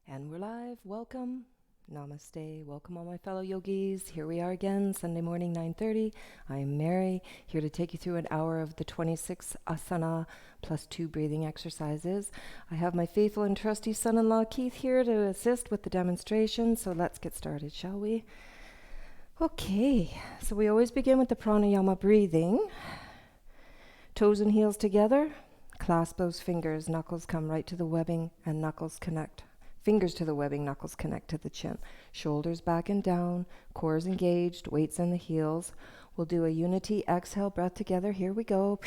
And we're live. Welcome. Namaste. Welcome all my fellow yogis. Here we are again, Sunday morning, 9:30. I am Mary, here to take you through an hour of the 26 asana plus 2 breathing exercises. I have my faithful and trusty son-in-law Keith here to assist with the demonstration. So let's get started, shall we? Okay, so we always begin with the pranayama breathing. Toes and heels together. Clasp those fingers. Knuckles come right to the webbing and knuckles connect. Fingers to the webbing, knuckles connect to the chin. Shoulders back and down, core is engaged, weights in the heels. We'll do a unity exhale breath together. Here we go.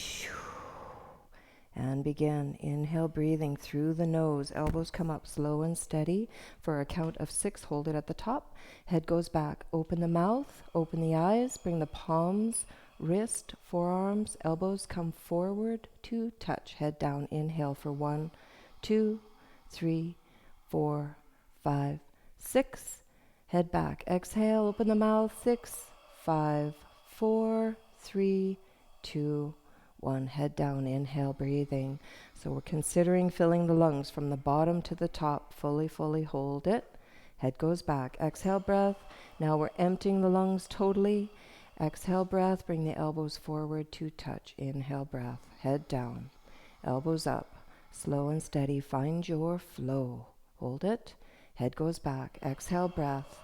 And begin. Inhale, breathing through the nose. Elbows come up slow and steady. For a count of 6, hold it at the top. Head goes back. Open the mouth, open the eyes, bring the palms, wrist, forearms, elbows come forward to touch. Head down. Inhale for 1, 2, 3, 4, 5, 6. Head back. Exhale, open the mouth. 6, 5, 4, 3, 2, 1. Head down. Inhale, breathing. So we're considering filling the lungs from the bottom to the top. Fully hold it. Head goes back. Exhale, breath. Now we're emptying the lungs totally. Exhale, breath. Bring the elbows forward to touch. Inhale, breath. Head down. Elbows up. Slow and steady. Find your flow. Hold it. Head goes back. Exhale, breath.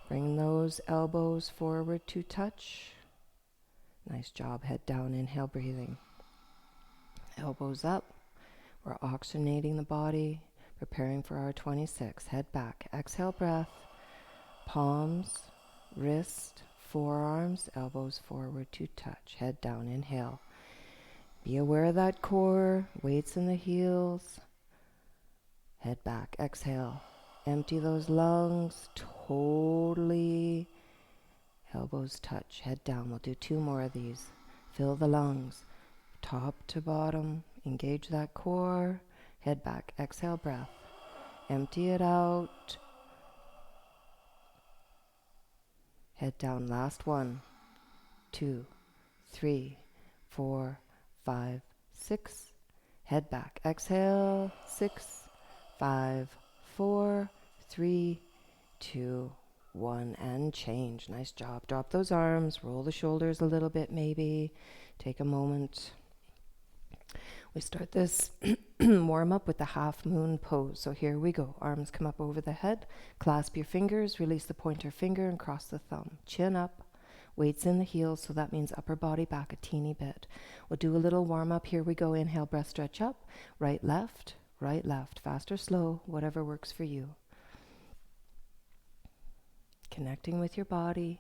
Bring those elbows forward to touch. Nice job. Head down. Inhale, breathing. Elbows up. We're oxygenating the body, preparing for our 26. Head back. Exhale, breath. Palms, wrist, forearms, elbows forward to touch. Head down. Inhale. Be aware of that core, weights in the heels. Head back. Exhale. Empty those lungs totally. Elbows touch. Head down. We'll do 2 more of these. Fill the lungs. Top to bottom. Engage that core. Head back. Exhale, breath. Empty it out. Head down. Last 1, 2, 3, 4, 5, 6. Head back. Exhale. 6, 5, 4, 3, 2, 1, and change. Nice job. Drop those arms, roll the shoulders a little bit maybe. Take a moment. We start this warm up with the half moon pose. So here we go. Arms come up over the head. Clasp your fingers, release the pointer finger and cross the thumb. Chin up, weights in the heels, so that means upper body back a teeny bit. We'll do a little warm up. Here we go. Inhale, breath, stretch up. Right, left, fast or slow, whatever works for you. Connecting with your body.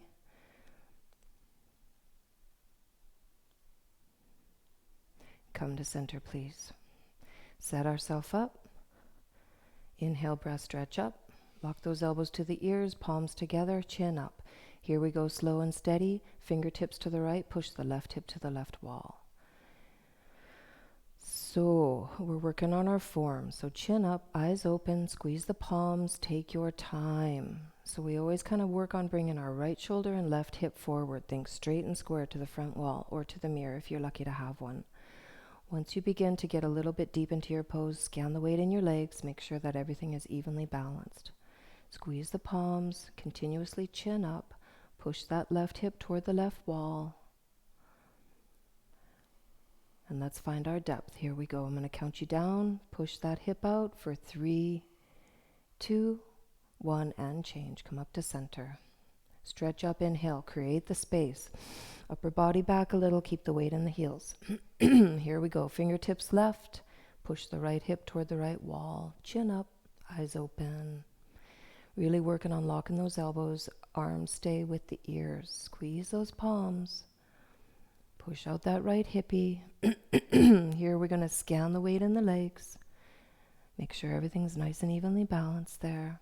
Come to center, please. Set ourselves up. Inhale, breath, stretch up. Lock those elbows to the ears, palms together, chin up. Here we go, slow and steady. Fingertips to the right, push the left hip to the left wall. So we're working on our form. So chin up, eyes open, squeeze the palms, take your time. So we always kind of work on bringing our right shoulder and left hip forward. Think straight and square to the front wall or to the mirror if you're lucky to have one. Once you begin to get a little bit deep into your pose, scan the weight in your legs. Make sure that everything is evenly balanced. Squeeze the palms, continuously chin up. Push that left hip toward the left wall. And let's find our depth. Here we go. I'm going to count you down. Push that hip out for 3, 2, 1, and change. Come up to center. Stretch up, inhale. Create the space. Upper body back a little. Keep the weight in the heels. Here we go. Fingertips left. Push the right hip toward the right wall. Chin up. Eyes open. Really working on locking those elbows. Arms stay with the ears. Squeeze those palms. Push out that right hippie. Here we're going to scan the weight in the legs. Make sure everything's nice and evenly balanced there.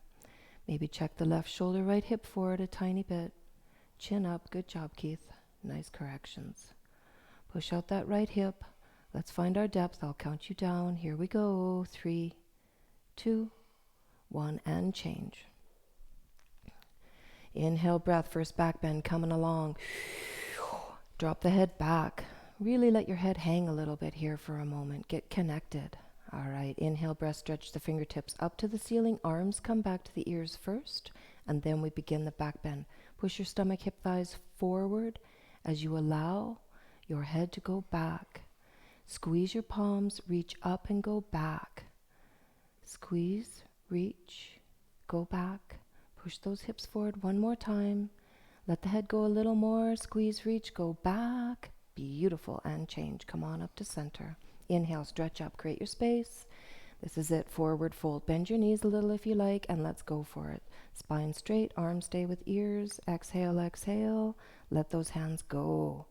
Maybe check the left shoulder, right hip forward a tiny bit. Chin up. Good job, Keith. Nice corrections. Push out that right hip. Let's find our depth. I'll count you down. Here we go. 3, 2, 1, and change. Inhale, breath. First back bend coming along. Drop the head back. Really let your head hang a little bit here for a moment. Get connected. All right, inhale, breath, stretch the fingertips up to the ceiling. Arms come back to the ears first, and then we begin the back bend. Push your stomach, hip, thighs forward as you allow your head to go back. Squeeze your palms, reach up and go back. Squeeze, reach, go back. Push those hips forward one more time. Let the head go a little more. Squeeze, reach, go back. Beautiful, and change. Come on up to center. Inhale, stretch up, create your space. This is it, forward fold. Bend your knees a little if you like, and let's go for it. Spine straight, arms stay with ears. Exhale, exhale. Let those hands go.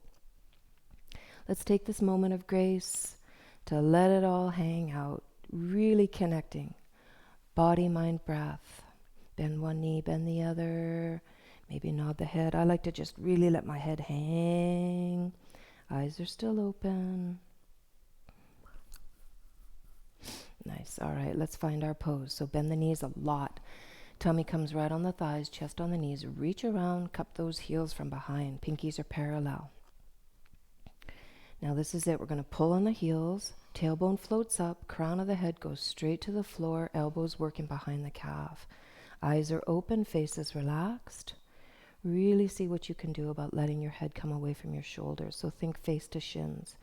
Let's take this moment of grace to let it all hang out, really connecting. Body, mind, breath. Bend one knee, bend the other. Maybe nod the head. I like to just really let my head hang. Eyes are still open. Nice. All right, let's find our pose. So bend the knees a lot. Tummy comes right on the thighs, chest on the knees. Reach around, cup those heels from behind. Pinkies are parallel. Now this is it. We're going to pull on the heels. Tailbone floats up. Crown of the head goes straight to the floor. Elbows working behind the calf. Eyes are open. Face is relaxed. Really see what you can do about letting your head come away from your shoulders. So think face to shins.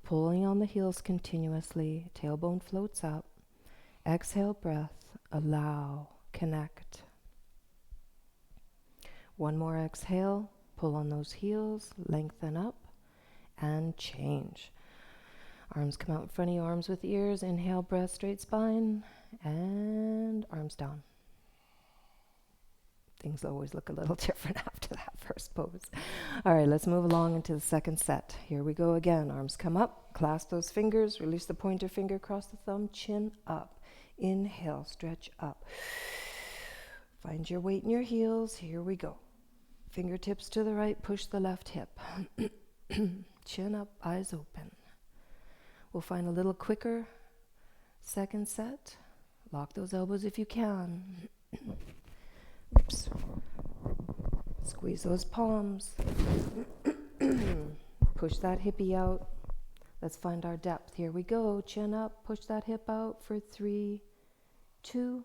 Pulling on the heels continuously. Tailbone floats up. Exhale, breath. Allow. Connect. One more exhale. Pull on those heels. Lengthen up. And change. Arms come out in front of you, arms with ears. Inhale, breath, straight spine. And arms down. Things always look a little different after that first pose. All right, let's move along into the second set. Here we go again. Arms come up, clasp those fingers, release the pointer finger across the thumb, chin up. Inhale, stretch up. Find your weight in your heels. Here we go. Fingertips to the right, push the left hip. Chin up, eyes open. We'll find a little quicker second set. Lock those elbows if you can. Oops. Squeeze those palms. Push that hippie out. Let's find our depth. Here we go. Chin up. Push that hip out for 3, 2,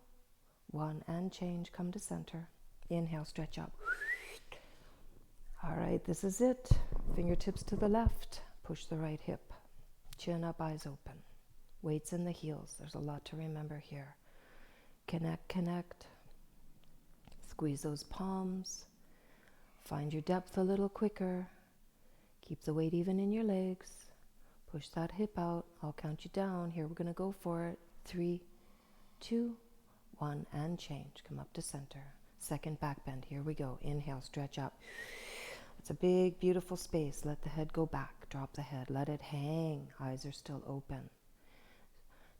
1. And change. Come to center. Inhale. Stretch up. All right. This is it. Fingertips to the left. Push the right hip. Chin up. Eyes open. Weights in the heels. There's a lot to remember here. Connect, connect. Squeeze those palms. Find your depth a little quicker. Keep the weight even in your legs. Push that hip out. I'll count you down. Here we're going to go for it. 3, 2, 1, and change. Come up to center. Second back bend. Here we go. Inhale, stretch up. It's a big, beautiful space. Let the head go back. Drop the head. Let it hang. Eyes are still open.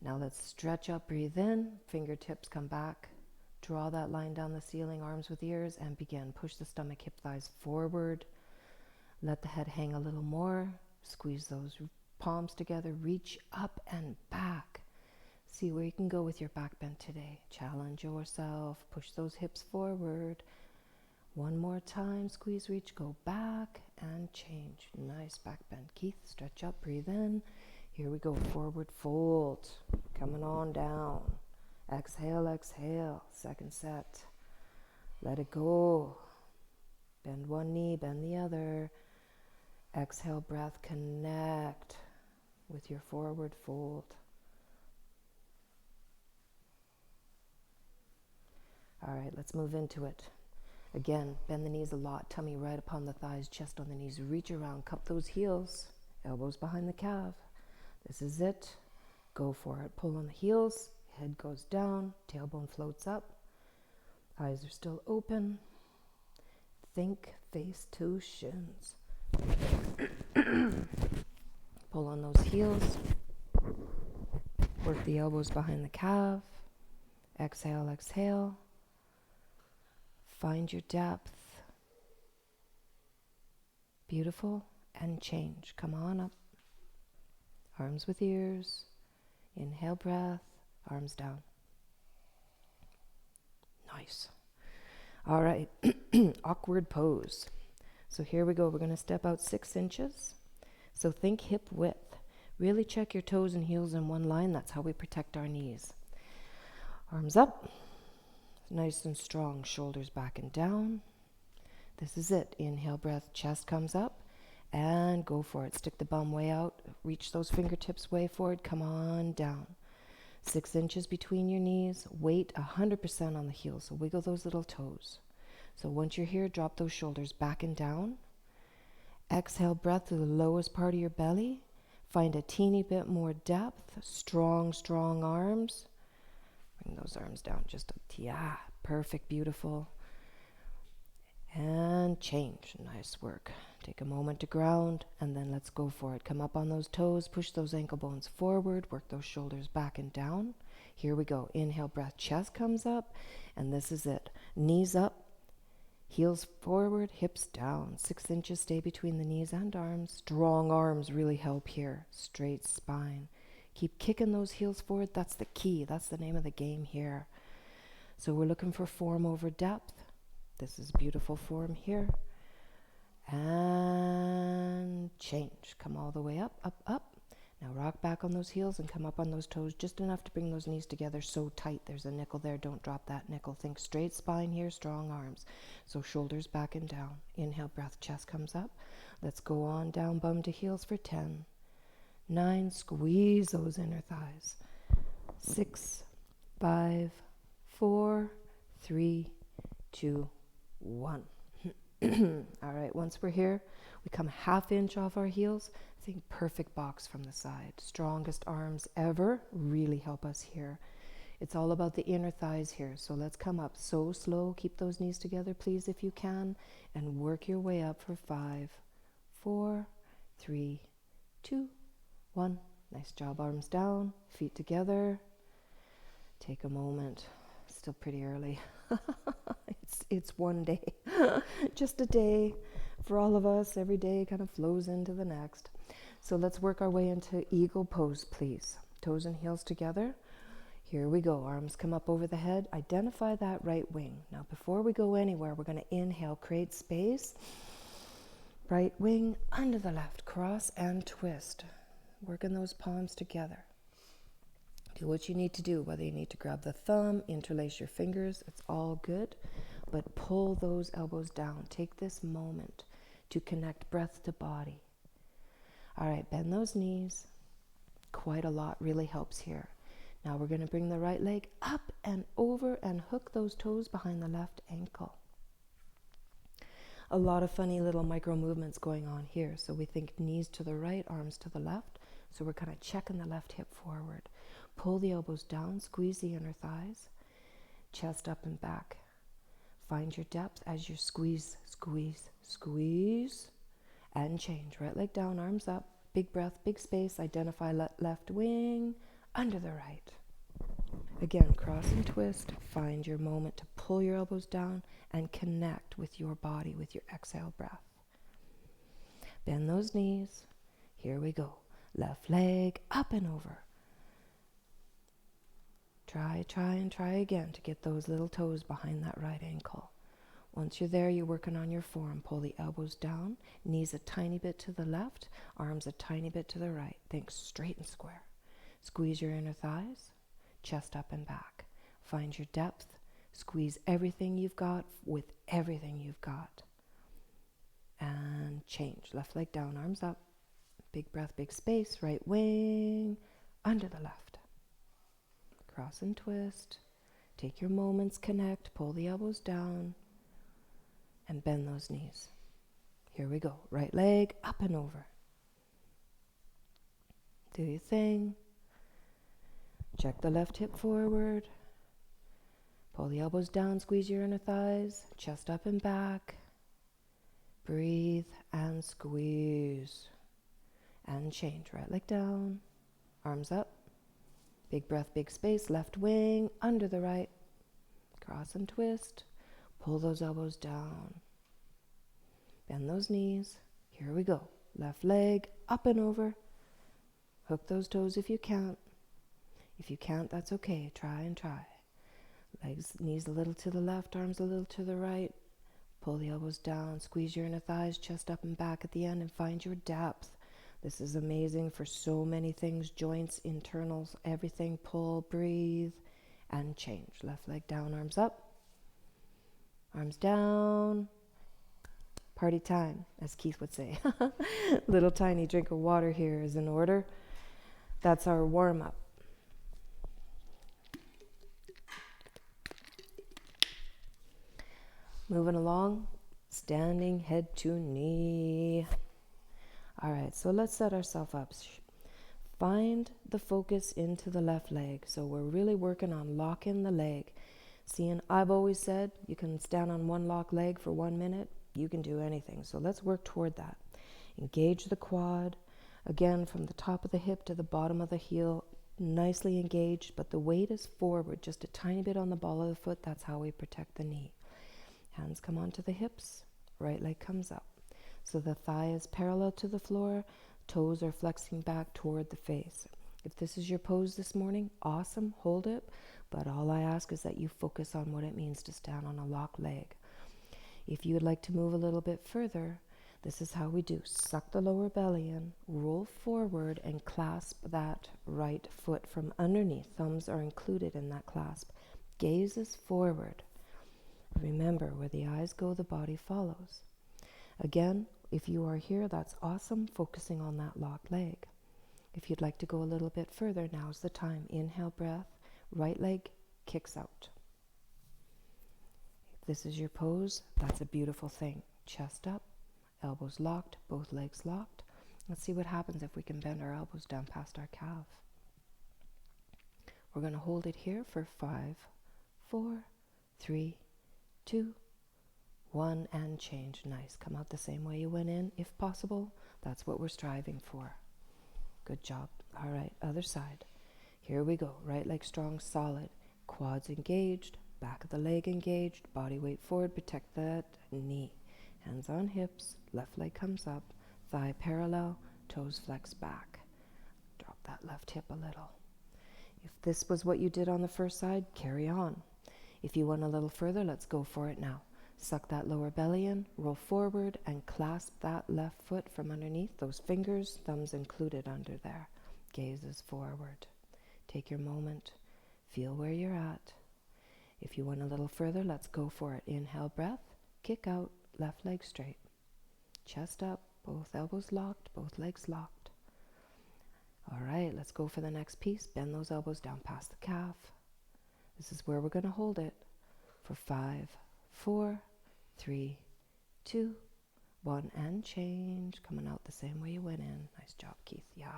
Now let's stretch up. Breathe in. Fingertips come back. Draw that line down the ceiling, arms with ears, and begin. Push the stomach, hip, thighs forward. Let the head hang a little more. Squeeze those palms together. Reach up and back. See where you can go with your back bend today. Challenge yourself. Push those hips forward. One more time. Squeeze, reach, go back, and change. Nice back bend. Keith, stretch up, breathe in. Here we go. Forward fold. Coming on down. Exhale, exhale. Second set. Let it go. Bend one knee, bend the other. Exhale, breath, connect with your forward fold. All right, let's move into it. Again, bend the knees a lot. Tummy right upon the thighs, chest on the knees. Reach around, cup those heels. Elbows behind the calf. This is it. Go for it. Pull on the heels. Head goes down, tailbone floats up, eyes are still open. Think face to shins. Pull on those heels. Work the elbows behind the calf. Exhale, exhale. Find your depth. Beautiful, and change. Come on up. Arms with ears. Inhale, breath. Arms down. Nice. All right. Awkward pose. So here we go. We're going to step out 6 inches. So think hip width. Really check your toes and heels in one line. That's how we protect our knees. Arms up, nice and strong, shoulders back and down. This is it. Inhale, breath, chest comes up, and go for it. Stick the bum way out, reach those fingertips way forward, come on down. 6 inches between your knees, weight 100% on the heels, so wiggle those little toes. So once you're here, drop those shoulders back and down. Exhale, breath to the lowest part of your belly. Find a teeny bit more depth, strong, strong arms. Bring those arms down just a, yeah, perfect, beautiful. And change, nice work. Take a moment to ground, and then let's go for it. Come up on those toes, push those ankle bones forward, work those shoulders back and down. Here we go. Inhale, breath, chest comes up, and this is it. Knees up, heels forward, hips down. 6 inches stay between the knees and arms. Strong arms really help here. Straight spine. Keep kicking those heels forward. That's the key. That's the name of the game here. So we're looking for form over depth. This is beautiful form here. And change. Come all the way up, up, up. Now rock back on those heels and come up on those toes just enough to bring those knees together so tight. There's a nickel there. Don't drop that nickel. Think straight spine here, strong arms. So shoulders back and down. Inhale, breath, chest comes up. Let's go on down, bum to heels for 10. 9, squeeze those inner thighs. 6, 5, 4, 3, 2, 1. All right, once we're here, we come ½ inch off our heels. Think perfect box from the side. Strongest arms ever really help us here. It's all about the inner thighs here. So let's come up so slow. Keep those knees together, please, if you can, and work your way up for 5, 4, 3, 2, 1. Nice job. Arms down, feet together. Take a moment. Still pretty early. It's one day. Just a day for all of us. Every day kind of flows into the next. So let's work our way into eagle pose, please. Toes and heels together. Here we go. Arms come up over the head. Identify that right wing. Now, before we go anywhere, we're going to inhale, create space. Right wing under the left. Cross and twist. Working those palms together. Do what you need to do, whether you need to grab the thumb, interlace your fingers, it's all good, but pull those elbows down. Take this moment to connect breath to body. All right, bend those knees. Quite a lot really helps here. Now we're going to bring the right leg up and over and hook those toes behind the left ankle. A lot of funny little micro movements going on here. So we think knees to the right, arms to the left. So we're kind of checking the left hip forward. Pull the elbows down, squeeze the inner thighs, chest up and back. Find your depth as you squeeze, squeeze, squeeze, and change. Right leg down, arms up, big breath, big space. Identify left wing, under the right. Again, cross and twist. Find your moment to pull your elbows down and connect with your body with your exhale breath. Bend those knees. Here we go. Left leg up and over. Try again to get those little toes behind that right ankle. Once you're there, you're working on your form. Pull the elbows down, knees a tiny bit to the left, arms a tiny bit to the right. Think straight and square. Squeeze your inner thighs, chest up and back. Find your depth. Squeeze everything you've got with everything you've got. And change. Left leg down, arms up. Big breath, big space. Right wing, under the left. Cross and twist. Take your moments, connect, pull the elbows down, and bend those knees. Here we go. Right leg up and over. Do your thing. Check the left hip forward. Pull the elbows down, squeeze your inner thighs, chest up and back. Breathe and squeeze. And change. Right leg down, arms up. Big breath, big space, left wing, under the right. Cross and twist. Pull those elbows down. Bend those knees. Here we go. Left leg up and over. Hook those toes if you can't. If you can't, that's okay. Try and try. Legs, knees a little to the left, arms a little to the right. Pull the elbows down. Squeeze your inner thighs, chest up and back at the end, and find your depth. This is amazing for so many things, joints, internals, everything. Pull, breathe, and change. Left leg down, arms up, arms down. Party time, as Keith would say. Little tiny drink of water here is in order. That's our warm-up. Moving along, standing head to knee. All right, so let's set ourselves up. Find the focus into the left leg. So we're really working on locking the leg. Seeing, I've always said you can stand on one lock leg for 1 minute. You can do anything. So let's work toward that. Engage the quad. Again, from the top of the hip to the bottom of the heel, nicely engaged, but the weight is forward, just a tiny bit on the ball of the foot. That's how we protect the knee. Hands come onto the hips, right leg comes up. So the thigh is parallel to the floor, toes are flexing back toward the face. If this is your pose this morning, awesome, hold it. But all I ask is that you focus on what it means to stand on a locked leg. If you would like to move a little bit further, this is how we do. Suck the lower belly in, roll forward, and clasp that right foot from underneath. Thumbs are included in that clasp. Gaze is forward. Remember, where the eyes go, the body follows. Again, if you are here, that's awesome, focusing on that locked leg. If you'd like to go a little bit further, now's the time. Inhale, breath, right leg kicks out. If this is your pose, that's a beautiful thing. Chest up, elbows locked, both legs locked. Let's see what happens if we can bend our elbows down past our calf. We're going to hold it here for 5, 4, 3, 2, 1, and change. Nice. Come out the same way you went in, if possible. That's what we're striving for. Good job. All right, other side. Here we go. Right leg strong, solid. Quads engaged, back of the leg engaged, body weight forward, protect that knee. Hands on hips, left leg comes up, thigh parallel, toes flex back. Drop that left hip a little. If this was what you did on the first side, carry on. If you went a little further, let's go for it now. Suck that lower belly in, roll forward, and clasp that left foot from underneath. Those fingers, thumbs included under there. Gaze is forward. Take your moment. Feel where you're at. If you went a little further, let's go for it. Inhale, breath, kick out, left leg straight. Chest up, both elbows locked, both legs locked. All right, let's go for the next piece. Bend those elbows down past the calf. This is where we're going to hold it for 5, 4, 3, 2, 1, and change. Coming out the same way you went in. Nice job, Keith. Yeah.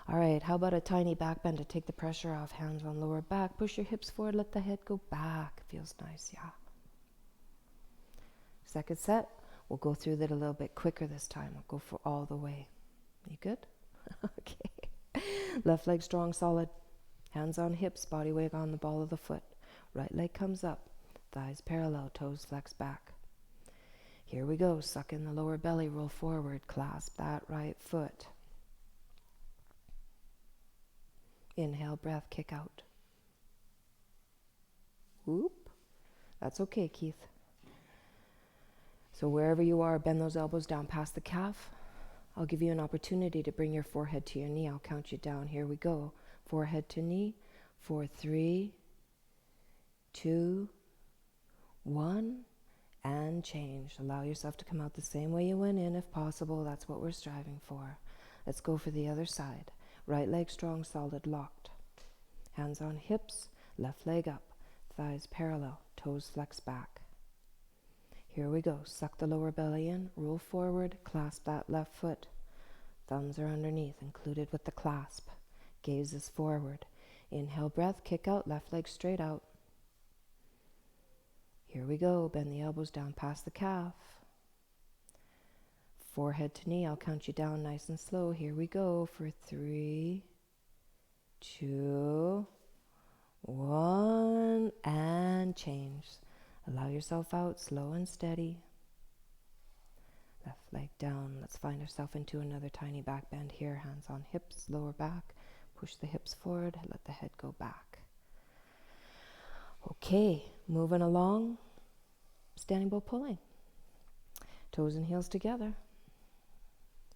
All right, how about a tiny back bend to take the pressure off? Hands on lower back. Push your hips forward. Let the head go back. Feels nice, yeah. Second set. We'll go through that a little bit quicker this time. We'll go for all the way. You good? Okay. Left leg strong, solid. Hands on hips, body weight on the ball of the foot. Right leg comes up. Thighs parallel, toes flex back. Here we go. Suck in the lower belly, roll forward. Clasp that right foot. Inhale, breath, kick out. Whoop. That's okay, Keith. So wherever you are, bend those elbows down past the calf. I'll give you an opportunity to bring your forehead to your knee. I'll count you down. Here we go. Forehead to knee. 4, 3, 2, 1, and change. Allow yourself to come out the same way you went in if possible. That's what we're striving for. Let's go for the other side. Right leg strong, solid, locked. Hands on hips, left leg up. Thighs parallel, toes flex back. Here we go. Suck the lower belly in, roll forward, clasp that left foot. Thumbs are underneath, included with the clasp. Gaze is forward. Inhale, breath, kick out, left leg straight out. Here we go. Bend the elbows down past the calf. Forehead to knee. I'll count you down nice and slow. Here we go for 3, 2, 1, and change. Allow yourself out, slow and steady. Left leg down. Let's find ourselves into another tiny back bend here. Hands on hips, lower back. Push the hips forward, let the head go back. Okay, moving along. Standing bow pulling. Toes and heels together.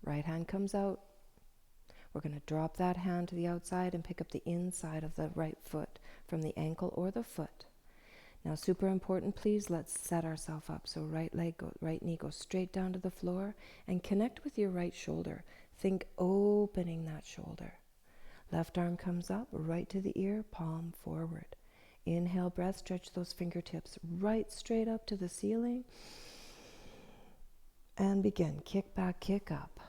Right hand comes out. We're going to drop that hand to the outside and pick up the inside of the right foot from the ankle or the foot. Now, super important, please, let's set ourselves up. So right knee goes straight down to the floor and connect with your right shoulder. Think opening that shoulder. Left arm comes up, right to the ear, palm forward. Inhale, breath, stretch those fingertips right straight up to the ceiling. And begin, kick back, kick up.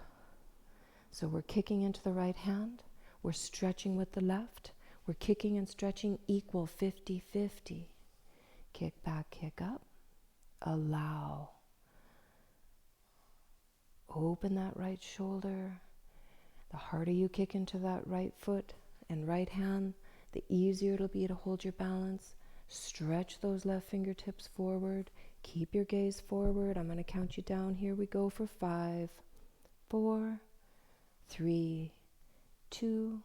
So we're kicking into the right hand, we're stretching with the left, we're kicking and stretching equal 50-50. Kick back, kick up, allow. Open that right shoulder. The harder you kick into that right foot and right hand, the easier it'll be to hold your balance. Stretch those left fingertips forward. Keep your gaze forward. I'm going to count you down. Here we go for 5, 4, 3, 2,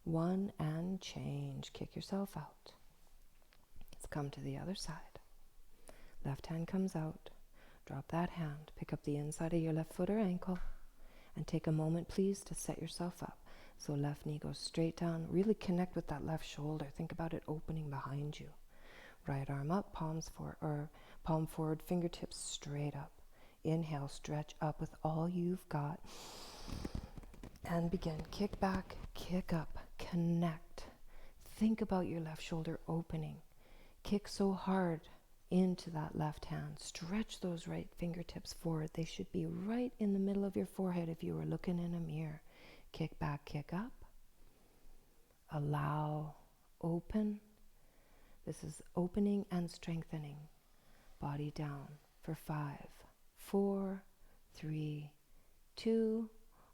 1, and change. Kick yourself out. Let's come to the other side. Left hand comes out. Drop that hand. Pick up the inside of your left foot or ankle. And take a moment, please, to set yourself up. So left knee goes straight down. Really connect with that left shoulder. Think about it opening behind you. Right arm up, palm forward, fingertips straight up. Inhale, stretch up with all you've got. And begin. Kick back, kick up, connect. Think about your left shoulder opening. Kick so hard into that left hand. Stretch those right fingertips forward. They should be right in the middle of your forehead if you were looking in a mirror. Kick back, kick up. Allow, open. This is opening and strengthening. Body down for 5, 4, 3, 2,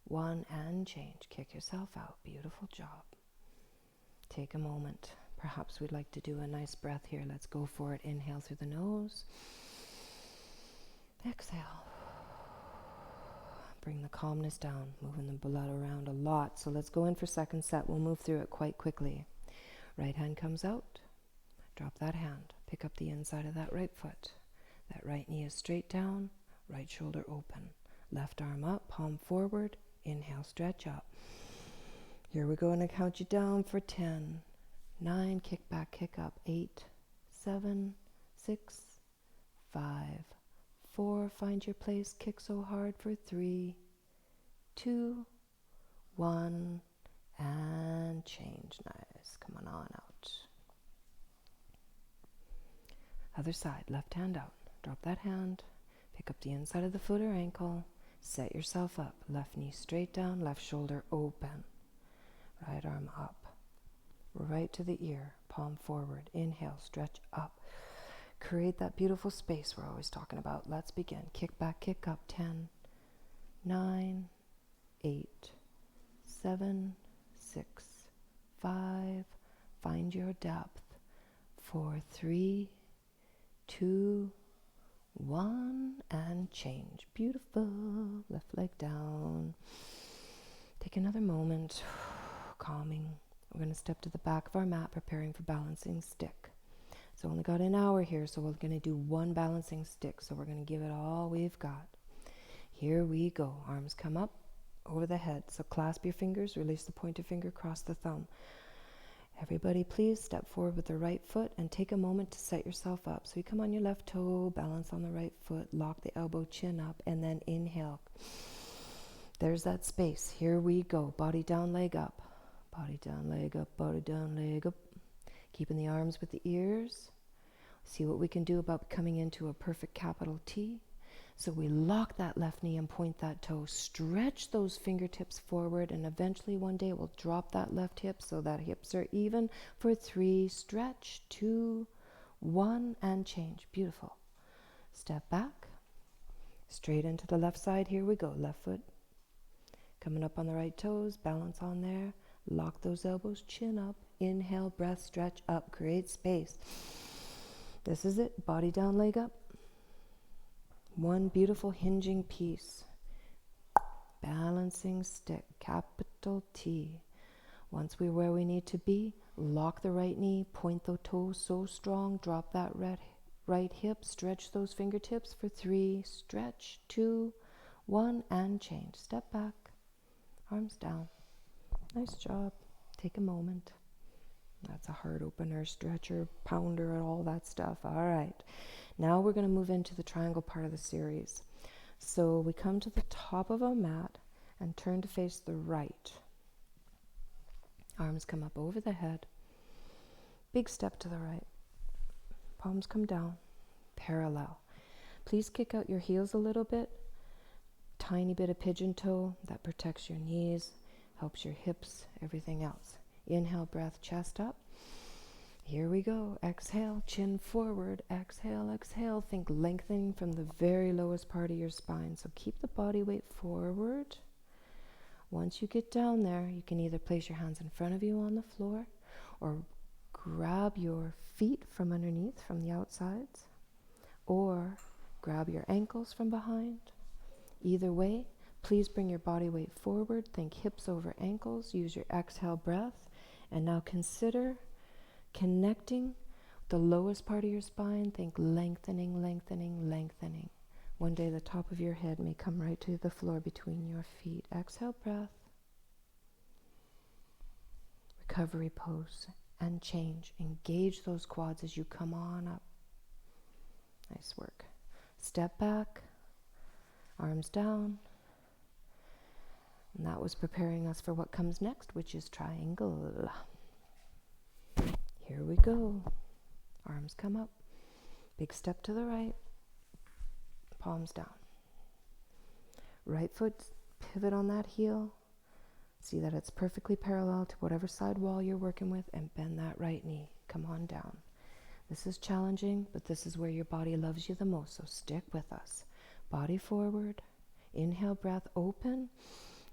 1, and change. Kick yourself out. Beautiful job. Take a moment. Perhaps we'd like to do a nice breath here. Let's go for it. Inhale through the nose. Exhale. Bring the calmness down, moving the blood around a lot. So let's go in for second set. We'll move through it quite quickly. Right hand comes out. Drop that hand. Pick up the inside of that right foot. That right knee is straight down. Right shoulder open. Left arm up, palm forward. Inhale, stretch up. Here we go, and I count you down for 10, 9, kick back, kick up, 8, 7, 6, 5, 4, find your place, kick so hard for 3, 2, 1, and change. Nice. Come on out. Other side, left hand out. Drop that hand. Pick up the inside of the foot or ankle. Set yourself up. Left knee straight down, left shoulder open. Right arm up. Right to the ear, palm forward. Inhale, stretch up. Create that beautiful space we're always talking about. Let's begin. Kick back, kick up. 10, 9, 8, 7, 6, 5. Find your depth. 4, 3, 2, 1, and change. Beautiful. Left leg down. Take another moment. Calming. We're going to step to the back of our mat, preparing for balancing stick. So only got an hour here, so we're going to do one balancing stick. So we're going to give it all we've got. Here we go. Arms come up over the head. So clasp your fingers, release the pointer finger, cross the thumb. Everybody, please step forward with the right foot and take a moment to set yourself up. So you come on your left toe, balance on the right foot, lock the elbow, chin up, and then inhale. There's that space. Here we go. Body down, leg up. Body down, leg up, body down, leg up. Keeping the arms with the ears. See what we can do about coming into a perfect capital T. So we lock that left knee and point that toe. Stretch those fingertips forward, and eventually one day we'll drop that left hip so that hips are even for 3. Stretch, 2, 1, and change. Beautiful. Step back. Straight into the left side. Here we go. Left foot coming up on the right toes. Balance on there. Lock those elbows, chin up. Inhale, breath, stretch up. Create space. This is it. Body down, leg up. One beautiful hinging piece. Balancing stick, capital T. Once we're where we need to be, lock the right knee, point the toes so strong, drop that right hip, stretch those fingertips for 3, stretch, 2, 1, and change. Step back, arms down. Nice job. Take a moment. That's a heart opener, stretcher, pounder, and all that stuff. All right. Now we're going to move into the triangle part of the series. So we come to the top of our mat and turn to face the right. Arms come up over the head. Big step to the right. Palms come down, parallel. Please kick out your heels a little bit. Tiny bit of pigeon toe that protects your knees, helps your hips, everything else. Inhale, breath, chest up. Here we go. Exhale, chin forward. Exhale, exhale. Think lengthening from the very lowest part of your spine. So keep the body weight forward. Once you get down there, you can either place your hands in front of you on the floor or grab your feet from underneath, from the outsides, or grab your ankles from behind. Either way, please bring your body weight forward. Think hips over ankles. Use your exhale breath. And now consider connecting the lowest part of your spine. Think lengthening, lengthening, lengthening. One day the top of your head may come right to the floor between your feet. Exhale breath. Recovery pose and change. Engage those quads as you come on up. Nice work. Step back. Arms down. And that was preparing us for what comes next, which is triangle. Here we go. Arms come up. Big step to the right. Palms down. Right foot, pivot on that heel. See that it's perfectly parallel to whatever side wall you're working with, and bend that right knee. Come on down. This is challenging, but this is where your body loves you the most, so stick with us. Body forward. Inhale, breath, open.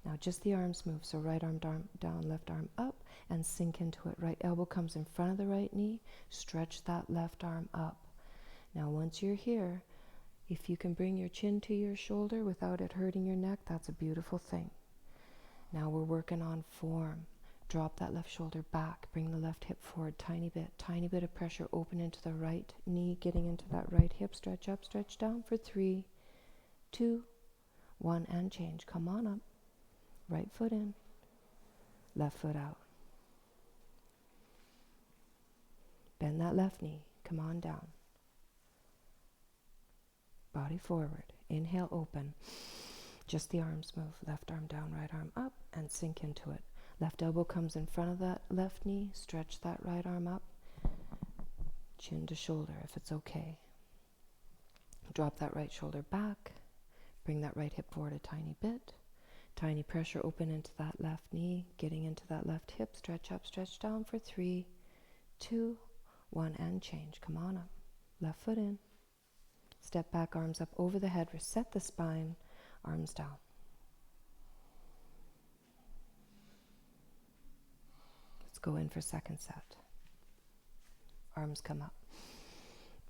Now just the arms move, so right arm down, left arm up, and sink into it. Right elbow comes in front of the right knee. Stretch that left arm up. Now once you're here, if you can bring your chin to your shoulder without it hurting your neck, that's a beautiful thing. Now we're working on form. Drop that left shoulder back. Bring the left hip forward, tiny bit of pressure. Open into the right knee, getting into that right hip. Stretch up, stretch down for 3, 2, 1, and change. Come on up. Right foot in, left foot out. Bend that left knee. Come on down. Body forward. Inhale, open. Just the arms move. Left arm down, right arm up, and sink into it. Left elbow comes in front of that left knee. Stretch that right arm up. Chin to shoulder if it's okay. Drop that right shoulder back. Bring that right hip forward a tiny bit. Tiny pressure, open into that left knee, getting into that left hip. Stretch up, stretch down for 3, 2, 1, and change. Come on up. Left foot in. Step back, arms up over the head. Reset the spine, arms down. Let's go in for second set. Arms come up.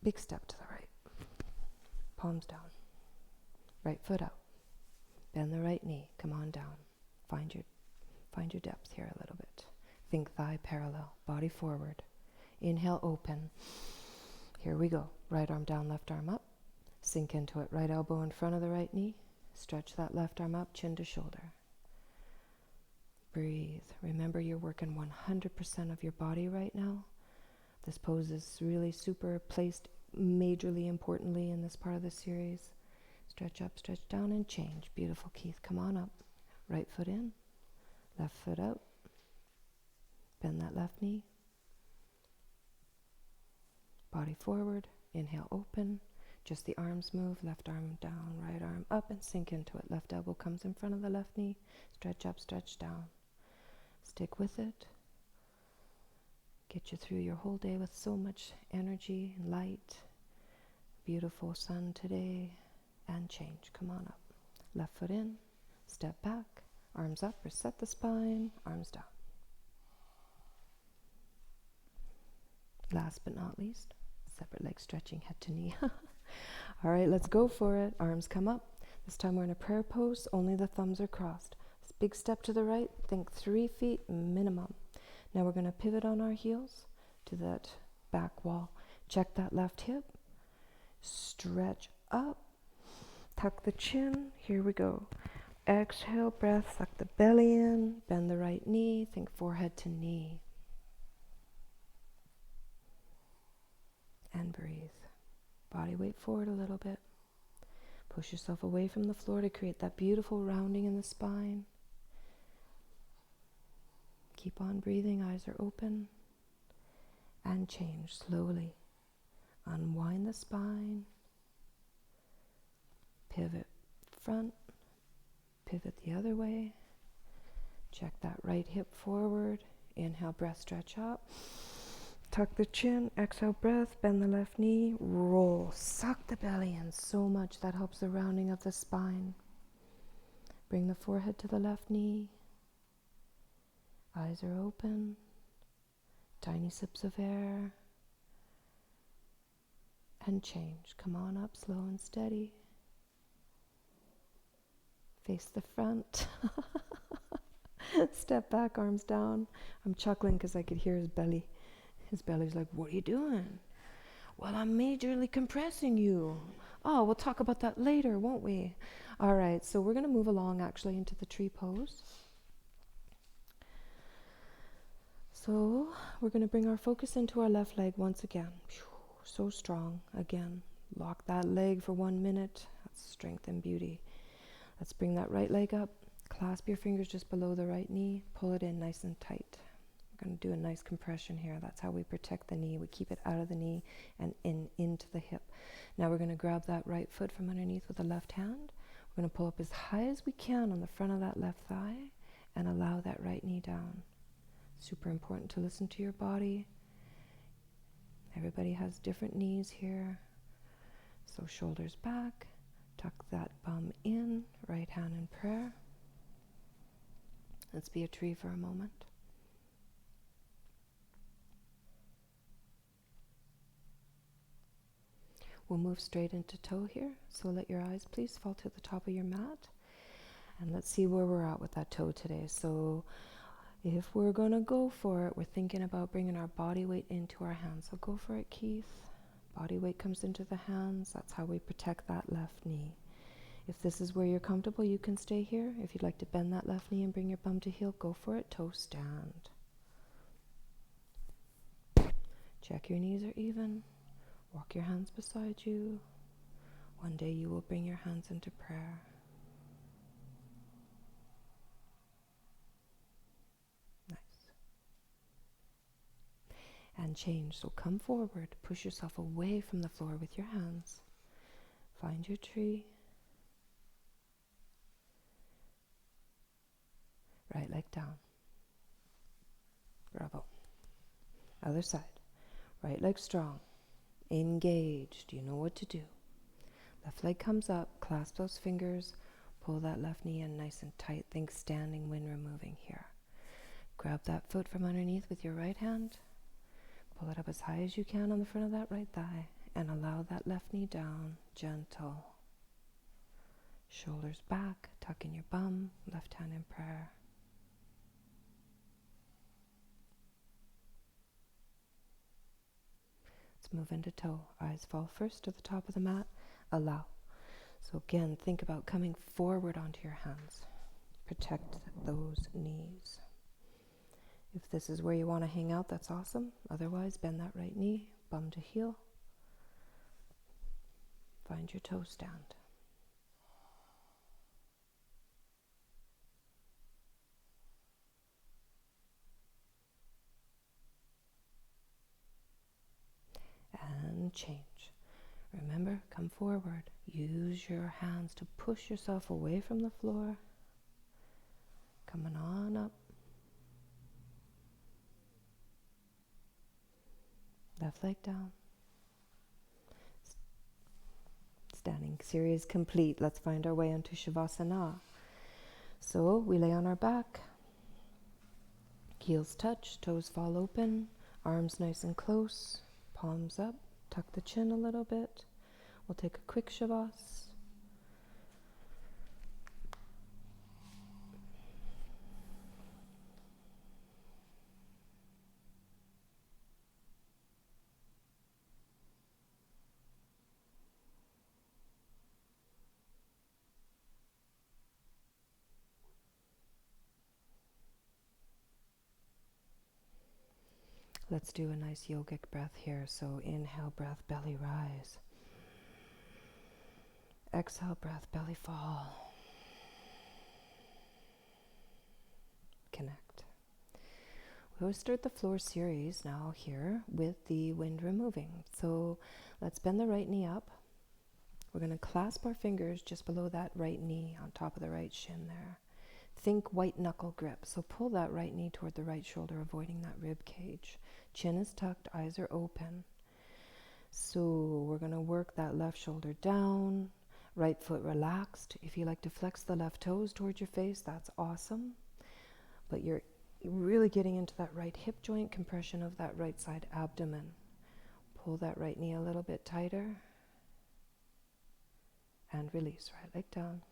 Big step to the right. Palms down. Right foot out. Bend the right knee. Come on down. Find your depth here a little bit. Think thigh parallel. Body forward. Inhale, open. Here we go. Right arm down, left arm up. Sink into it. Right elbow in front of the right knee. Stretch that left arm up, chin to shoulder. Breathe. Remember, you're working 100% of your body right now. This pose is really super placed majorly importantly in this part of the series. Stretch up, stretch down, and change. Beautiful, Keith. Come on up. Right foot in, left foot out. Bend that left knee. Body forward. Inhale, open. Just the arms move. Left arm down, right arm up, and sink into it. Left elbow comes in front of the left knee. Stretch up, stretch down. Stick with it. Get you through your whole day with so much energy and light. Beautiful sun today. And change. Come on up. Left foot in. Step back. Arms up. Reset the spine. Arms down. Last but not least, separate leg stretching, head to knee. All right, let's go for it. Arms come up. This time we're in a prayer pose. Only the thumbs are crossed. Big step to the right. Think 3 feet minimum. Now we're going to pivot on our heels to that back wall. Check that left hip. Stretch up. Tuck the chin. Here we go. Exhale, breath, suck the belly in, bend the right knee, think forehead to knee. And breathe. Body weight forward a little bit. Push yourself away from the floor to create that beautiful rounding in the spine. Keep on breathing, eyes are open. And change slowly. Unwind the spine. Pivot front. Pivot the other way. Check that right hip forward. Inhale, breath, stretch up. Tuck the chin, exhale, breath, bend the left knee, roll. Suck the belly in so much. That helps the rounding of the spine. Bring the forehead to the left knee. Eyes are open. Tiny sips of air. And change. Come on up, slow and steady. Face the front. Step back, arms down. I'm chuckling because I could hear his belly. His belly's like, what are you doing? Well, I'm majorly compressing you. Oh, we'll talk about that later, won't we? All right, so we're going to move along actually into the tree pose. So we're going to bring our focus into our left leg once again. So strong. Again, lock that leg for 1 minute. That's strength and beauty. Let's bring that right leg up. Clasp your fingers just below the right knee. Pull it in nice and tight. We're going to do a nice compression here. That's how we protect the knee. We keep it out of the knee and into the hip. Now we're going to grab that right foot from underneath with the left hand. We're going to pull up as high as we can on the front of that left thigh and allow that right knee down. Super important to listen to your body. Everybody has different knees here. So shoulders back. Tuck that bum in. Right hand in prayer. Let's be a tree for a moment. We'll move straight into toe here, so let your eyes please fall to the top of your mat. And let's see where we're at with that toe today. So if we're going to go for it, we're thinking about bringing our body weight into our hands. So go for it, Keith. Body weight comes into the hands. That's how we protect that left knee. If this is where you're comfortable, you can stay here. If you'd like to bend that left knee and bring your bum to heel, go for it. Toe stand. Check your knees are even. Walk your hands beside you. One day you will bring your hands into prayer. Nice. And change. So come forward. Push yourself away from the floor with your hands. Find your tree. Right leg down. Bravo. Other side. Right leg strong. Engaged. You know what to do. Left leg comes up. Clasp those fingers. Pull that left knee in nice and tight. Think standing when removing here. Grab that foot from underneath with your right hand. Pull it up as high as you can on the front of that right thigh. And allow that left knee down. Gentle. Shoulders back. Tuck in your bum. Left hand in prayer. Let's move into toe. Eyes fall first to the top of the mat. Allow. So again, think about coming forward onto your hands. Protect those knees. If this is where you want to hang out, that's awesome. Otherwise, bend that right knee, bum to heel. Find your toe stand. And change. Remember, come forward. Use your hands to push yourself away from the floor. Coming on up. Left leg down. Standing series complete. Let's find our way into Shavasana. So we lay on our back. Heels touch, toes fall open, arms nice and close, palms up. Tuck the chin a little bit. We'll take a quick Shavas. Let's do a nice yogic breath here. So inhale, breath, belly rise. Exhale, breath, belly fall. Connect. We'll start the floor series now here with the wind removing. So let's bend the right knee up. We're going to clasp our fingers just below that right knee on top of the right shin there. Think white knuckle grip. So pull that right knee toward the right shoulder, avoiding that rib cage. Chin is tucked, eyes are open. So we're going to work that left shoulder down, right foot relaxed. If you like to flex the left toes towards your face, that's awesome. But you're really getting into that right hip joint, compression of that right side abdomen. Pull that right knee a little bit tighter. And release, right leg down.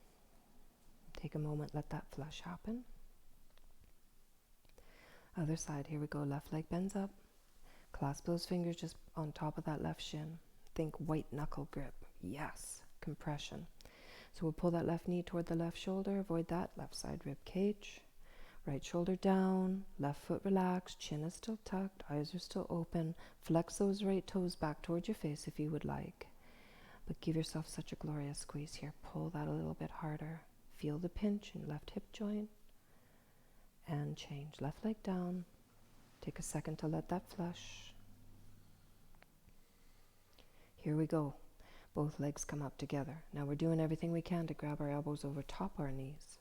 Take a moment, let that flush happen. Other side, here we go. Left leg bends up. Clasp those fingers just on top of that left shin. Think white knuckle grip. Yes, compression. So we'll pull that left knee toward the left shoulder. Avoid that left side rib cage. Right shoulder down. Left foot relaxed. Chin is still tucked. Eyes are still open. Flex those right toes back towards your face if you would like. But give yourself such a glorious squeeze here. Pull that a little bit harder. Feel the pinch in left hip joint. And change. Left leg down. Take a second to let that flush. Here we go. Both legs come up together. Now we're doing everything we can to grab our elbows over top our knees.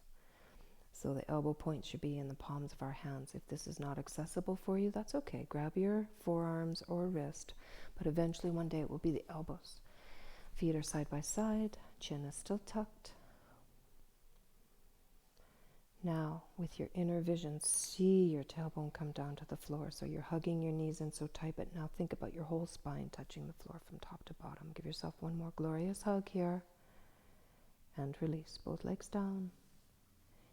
So the elbow points should be in the palms of our hands. If this is not accessible for you, that's okay. Grab your forearms or wrist. But eventually one day it will be the elbows. Feet are side by side. Chin is still tucked. Now, with your inner vision, see your tailbone come down to the floor. So you're hugging your knees in so tight, but now think about your whole spine touching the floor from top to bottom. Give yourself one more glorious hug here. And release. Both legs down.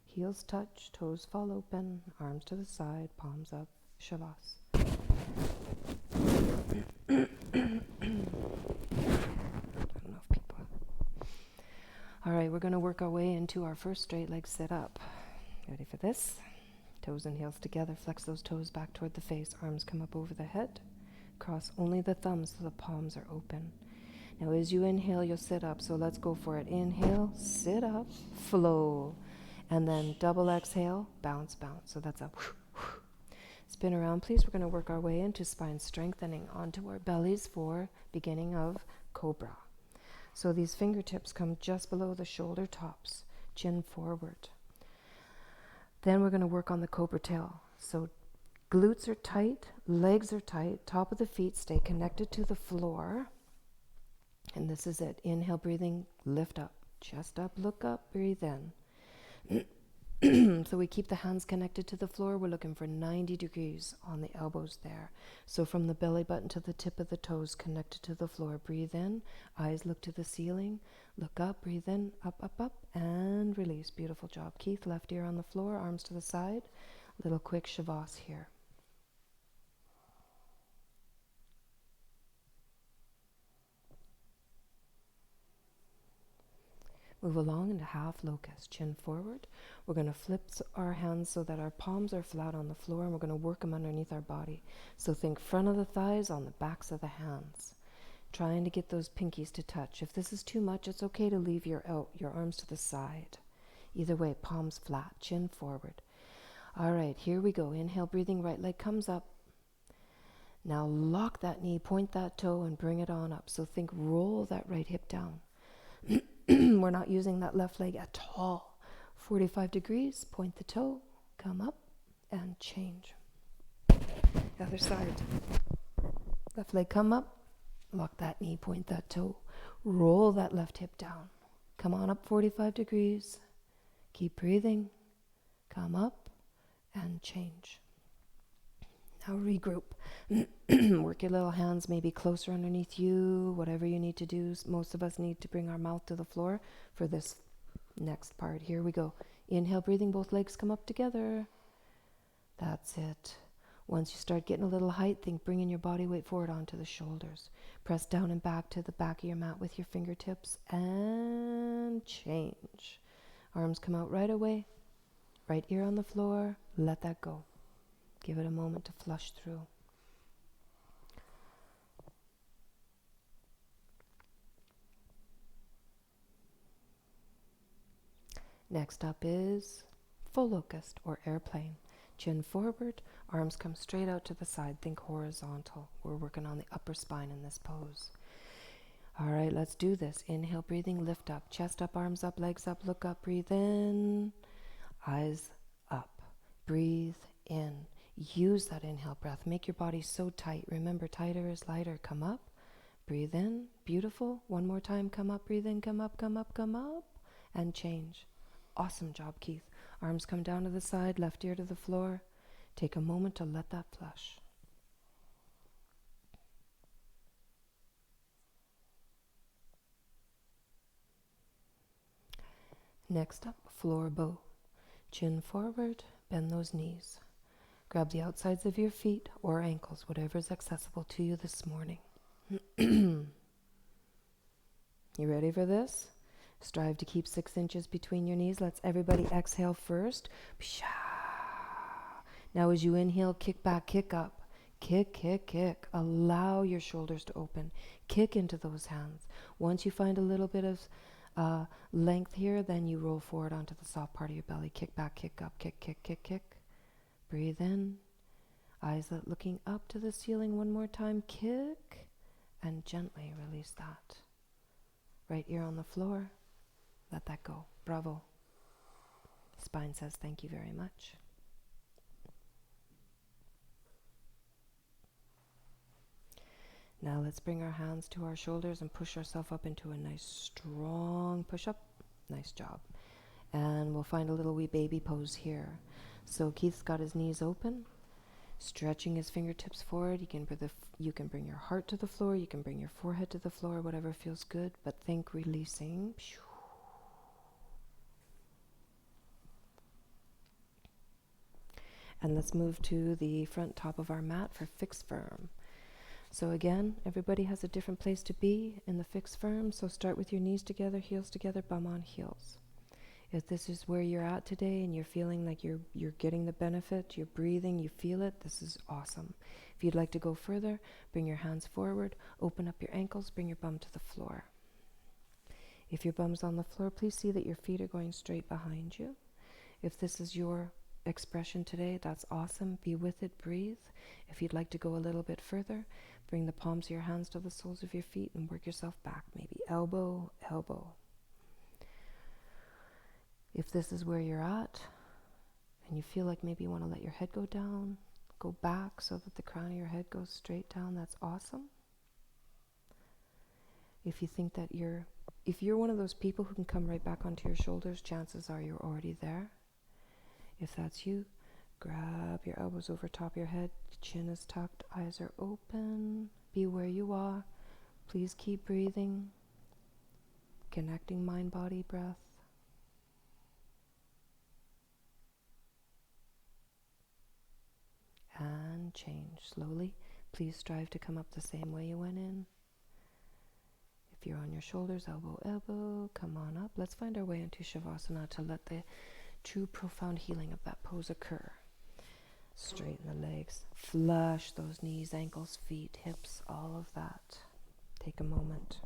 Heels touch, toes fall open, arms to the side, palms up. Shavas. I don't know if people... All right, we're going to work our way into our first straight leg sit up. Ready for this? Toes and heels together. Flex those toes back toward the face. Arms come up over the head. Cross only the thumbs so the palms are open. Now as you inhale, you'll sit up. So let's go for it. Inhale, sit up, flow. And then double exhale, bounce, bounce. So that's a spin around, please. We're going to work our way into spine strengthening onto our bellies for beginning of cobra. So these fingertips come just below the shoulder tops, chin forward. Then we're going to work on the cobra tail. So glutes are tight, legs are tight, top of the feet stay connected to the floor. And this is it. Inhale, breathing, lift up, chest up, look up, breathe in. So we keep the hands connected to the floor. We're looking for 90 degrees on the elbows there. So from the belly button to the tip of the toes connected to the floor. Breathe in, eyes look to the ceiling, look up, breathe in, up, up, up, and release. Beautiful job. Keith, left ear on the floor, arms to the side. Little quick shavas here. Move along into half locust, chin forward. We're going to flip our hands so that our palms are flat on the floor, and we're going to work them underneath our body. So think front of the thighs on the backs of the hands, trying to get those pinkies to touch. If this is too much, it's okay to leave your arms to the side. Either way, palms flat, chin forward. All right, here we go. Inhale, breathing, right leg comes up. Now lock that knee, point that toe, and bring it on up. So think roll that right hip down. We're not using that left leg at all. 45 degrees, point the toe, come up, and change. Other side. Left leg come up, lock that knee, point that toe, roll that left hip down. Come on up 45 degrees, keep breathing, come up, and change. Now regroup. Work your little hands maybe closer underneath you, whatever you need to do. Most of us need to bring our mouth to the floor for this next part. Here we go. Inhale, breathing, both legs come up together. That's it. Once you start getting a little height, think bringing your body weight forward onto the shoulders. Press down and back to the back of your mat with your fingertips and change. Arms come out right away. Right ear on the floor. Let that go. Give it a moment to flush through. Next up is full locust or airplane. Chin forward, arms come straight out to the side. Think horizontal. We're working on the upper spine in this pose. All right, let's do this. Inhale, breathing, lift up. Chest up, arms up, legs up, look up, breathe in. Eyes up. Breathe in. Use that inhale breath. Make your body so tight. Remember, tighter is lighter. Come up. Breathe in. Beautiful. One more time. Come up, breathe in. Come up, come up, come up. And change. Awesome job, Keith. Arms come down to the side, left ear to the floor. Take a moment to let that flush. Next up, floor bow. Chin forward, bend those knees. Grab the outsides of your feet or ankles, whatever is accessible to you this morning. You ready for this? Strive to keep 6 inches between your knees. Let's everybody exhale first. Now as you inhale, kick back, kick up. Kick, kick, kick. Allow your shoulders to open. Kick into those hands. Once you find a little bit of length here, then you roll forward onto the soft part of your belly. Kick back, kick up, kick, kick, kick, kick. Breathe in. Eyes looking up to the ceiling one more time. Kick. And gently release that. Right ear on the floor. Let that go. Bravo. Spine says thank you very much. Now let's bring our hands to our shoulders and push ourselves up into a nice strong push-up. Nice job. And we'll find a little wee baby pose here. So Keith's got his knees open, stretching his fingertips forward. You can bring your heart to the floor. You can bring your forehead to the floor, whatever feels good. But think releasing. And let's move to the front top of our mat for fixed firm. So again, everybody has a different place to be in the fixed firm. So start with your knees together, heels together, bum on heels. If this is where you're at today and you're feeling like you're getting the benefit, you're breathing, you feel it, this is awesome. If you'd like to go further, bring your hands forward, open up your ankles, bring your bum to the floor. If your bum's on the floor, please see that your feet are going straight behind you. If this is your expression today, that's awesome. Be with it, breathe. If you'd like to go a little bit further, bring the palms of your hands to the soles of your feet and work yourself back, maybe elbow, elbow. If this is where you're at and you feel like maybe you want to let your head go down, go back so that the crown of your head goes straight down, that's awesome. If you think that if you're one of those people who can come right back onto your shoulders, chances are you're already there. If that's you, grab your elbows over top of your head, chin is tucked, eyes are open, be where you are. Please keep breathing, connecting mind, body, breath. And change slowly. Please strive to come up the same way you went in. If you're on your shoulders, elbow, elbow, come on up. Let's find our way into Shavasana to let the true profound healing of that pose occur. Straighten the legs, flush those knees, ankles, feet, hips, all of that. Take a moment.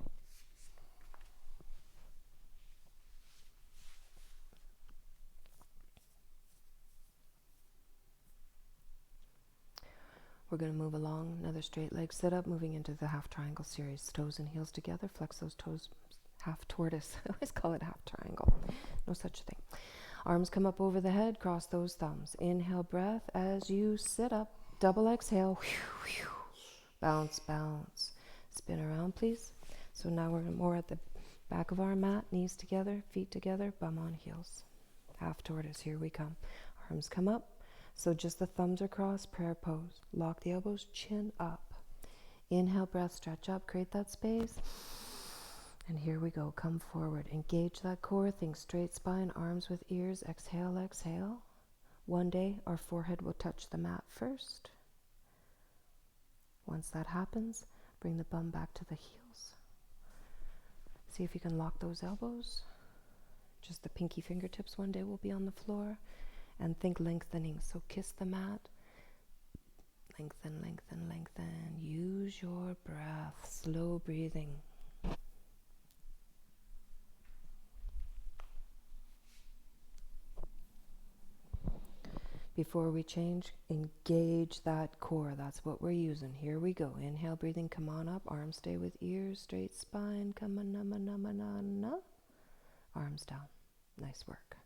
We're going to move along, another straight leg sit up, moving into the half triangle series. Toes and heels together, flex those toes, half tortoise. I always call it half triangle. No such thing. Arms come up over the head, cross those thumbs. Inhale, breath as you sit up. Double exhale. Bounce, bounce. Spin around, please. So now we're more at the back of our mat, knees together, feet together, bum on heels. Half tortoise, here we come. Arms come up. So just the thumbs are crossed, prayer pose. Lock the elbows, chin up. Inhale, breath, stretch up, create that space. And here we go, come forward. Engage that core, think straight spine, arms with ears. Exhale, exhale. One day, our forehead will touch the mat first. Once that happens, bring the bum back to the heels. See if you can lock those elbows. Just the pinky fingertips one day will be on the floor. And think lengthening. So kiss the mat. Lengthen, lengthen, lengthen. Use your breath. Slow breathing. Before we change, engage that core. That's what we're using. Here we go. Inhale, breathing, come on up. Arms stay with ears, straight spine. Come on, na. Arms down. Nice work.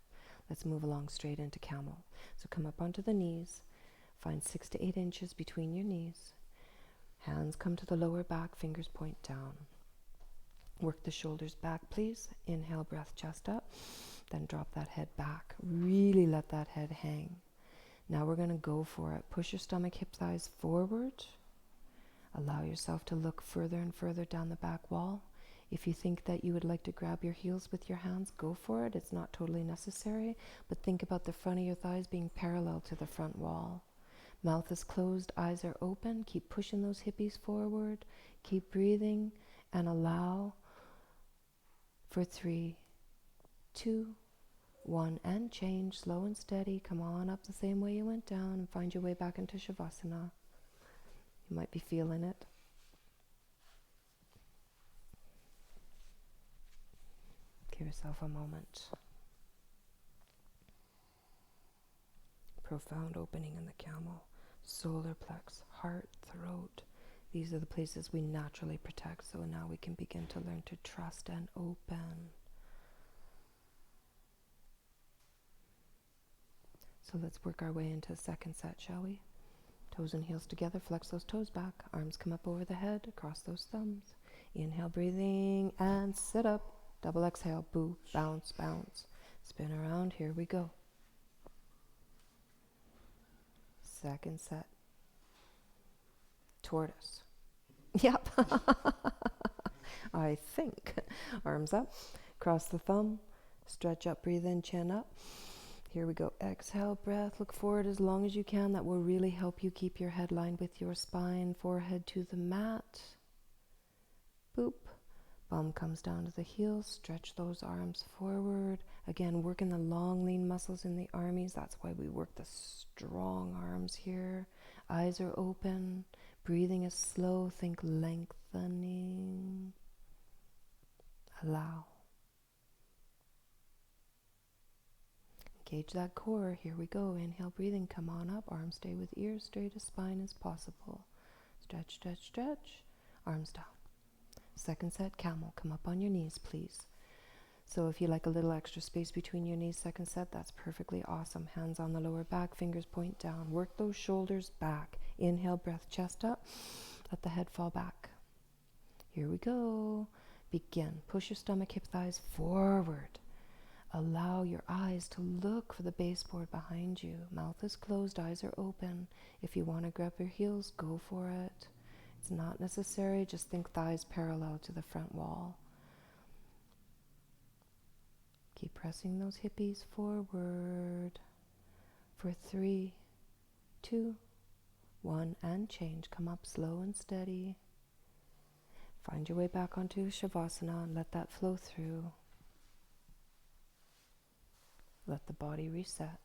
Let's move along straight into camel. So come up onto the knees. Find 6 to 8 inches between your knees. Hands come to the lower back, fingers point down. Work the shoulders back, please. Inhale, breath, chest up. Then drop that head back. Really let that head hang. Now we're going to go for it. Push your stomach, hip, thighs forward. Allow yourself to look further and further down the back wall. If you think that you would like to grab your heels with your hands, go for it. It's not totally necessary, but think about the front of your thighs being parallel to the front wall. Mouth is closed, eyes are open. Keep pushing those hippies forward. Keep breathing and allow for 3, 2, 1, and change. Slow and steady. Come on up the same way you went down and find your way back into Shavasana. You might be feeling it. Give yourself a moment. Profound opening in the camel, solar plex, heart, throat. These are the places we naturally protect, so now we can begin to learn to trust and open. So let's work our way into a second set, shall we? Toes and heels together, flex those toes back, arms come up over the head, across those thumbs. Inhale, breathing, and sit up. Double exhale, boo, bounce, bounce. Spin around, here we go. Second set. Tortoise. Yep. I think. Arms up, cross the thumb, stretch up, breathe in, chin up. Here we go. Exhale, breath, look forward as long as you can. That will really help you keep your head lined with your spine, forehead to the mat. Boop. Bum comes down to the heels, stretch those arms forward. Again, working the long, lean muscles in the armies. That's why we work the strong arms here. Eyes are open. Breathing is slow. Think lengthening. Allow. Engage that core. Here we go. Inhale, breathing. Come on up. Arms stay with ears straight as spine as possible. Stretch, stretch, stretch. Arms down. Second set, camel. Come up on your knees, please. So if you like a little extra space between your knees, second set, that's perfectly awesome. Hands on the lower back, fingers point down. Work those shoulders back. Inhale, breath, chest up. Let the head fall back. Here we go. Begin. Push your stomach, hip, thighs forward. Allow your eyes to look for the baseboard behind you. Mouth is closed, eyes are open. If you want to grab your heels, go for it. It's not necessary, just think thighs parallel to the front wall. Keep pressing those hippies forward for 3, 2, 1, and change. Come up slow and steady. Find your way back onto Shavasana and let that flow through. Let the body reset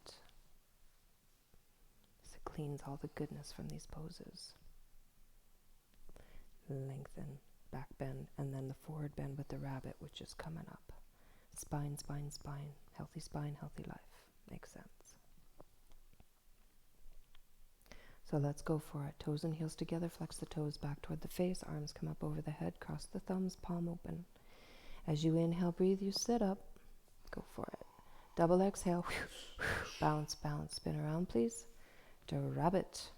as it cleans all the goodness from these poses. Lengthen, back bend, and then the forward bend with the rabbit, which is coming up. Spine, spine, spine. Healthy spine, healthy life. Makes sense. So let's go for it. Toes and heels together. Flex the toes back toward the face. Arms come up over the head. Cross the thumbs, palm open. As you inhale, breathe, you sit up. Go for it. Double exhale. Bounce, bounce. Spin around, please. To rabbit.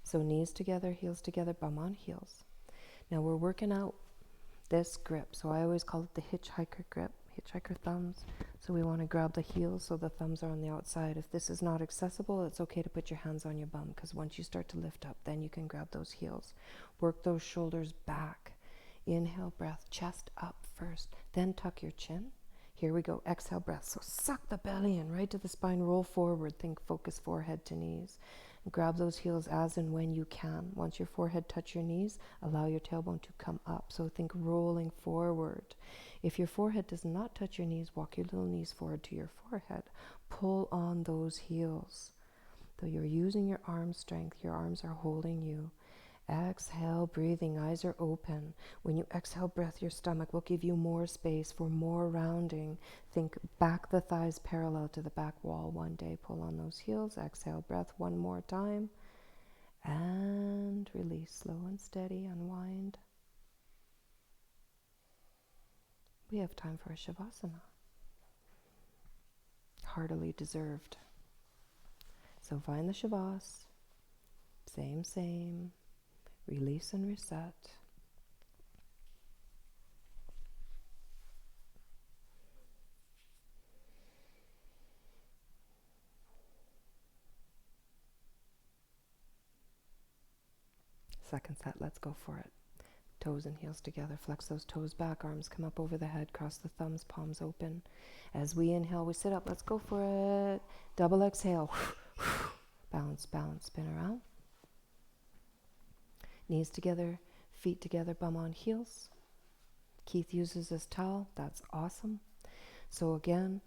So knees together, heels together, bum on heels. Now we're working out this grip. So I always call it the hitchhiker grip, hitchhiker thumbs. So we want to grab the heels so the thumbs are on the outside. If this is not accessible, it's okay to put your hands on your bum, because once you start to lift up, then you can grab those heels. Work those shoulders back. Inhale, breath, chest up first, then tuck your chin. Here we go. Exhale, breath. So suck the belly in, right to the spine, roll forward. Think focus forehead to knees. Grab those heels as and when you can. Once your forehead touch your knees, allow your tailbone to come up. So think rolling forward. If your forehead does not touch your knees, walk your little knees forward to your forehead. Pull on those heels. Though you're using your arm strength, your arms are holding you. Exhale, breathing, eyes are open. When you exhale breath, your stomach will give you more space for more rounding. Think back the thighs parallel to the back wall one day. Pull on those heels. Exhale breath one more time. And release, slow and steady, unwind. We have time for a Shavasana. Heartily deserved. So find the Shavas. Same. Release and reset. Second set, let's go for it. Toes and heels together. Flex those toes back. Arms come up over the head. Cross the thumbs, palms open. As we inhale, we sit up. Let's go for it. Double exhale. Bounce, spin around. Knees together, feet together, bum on heels. Keith uses his towel. That's awesome. So again,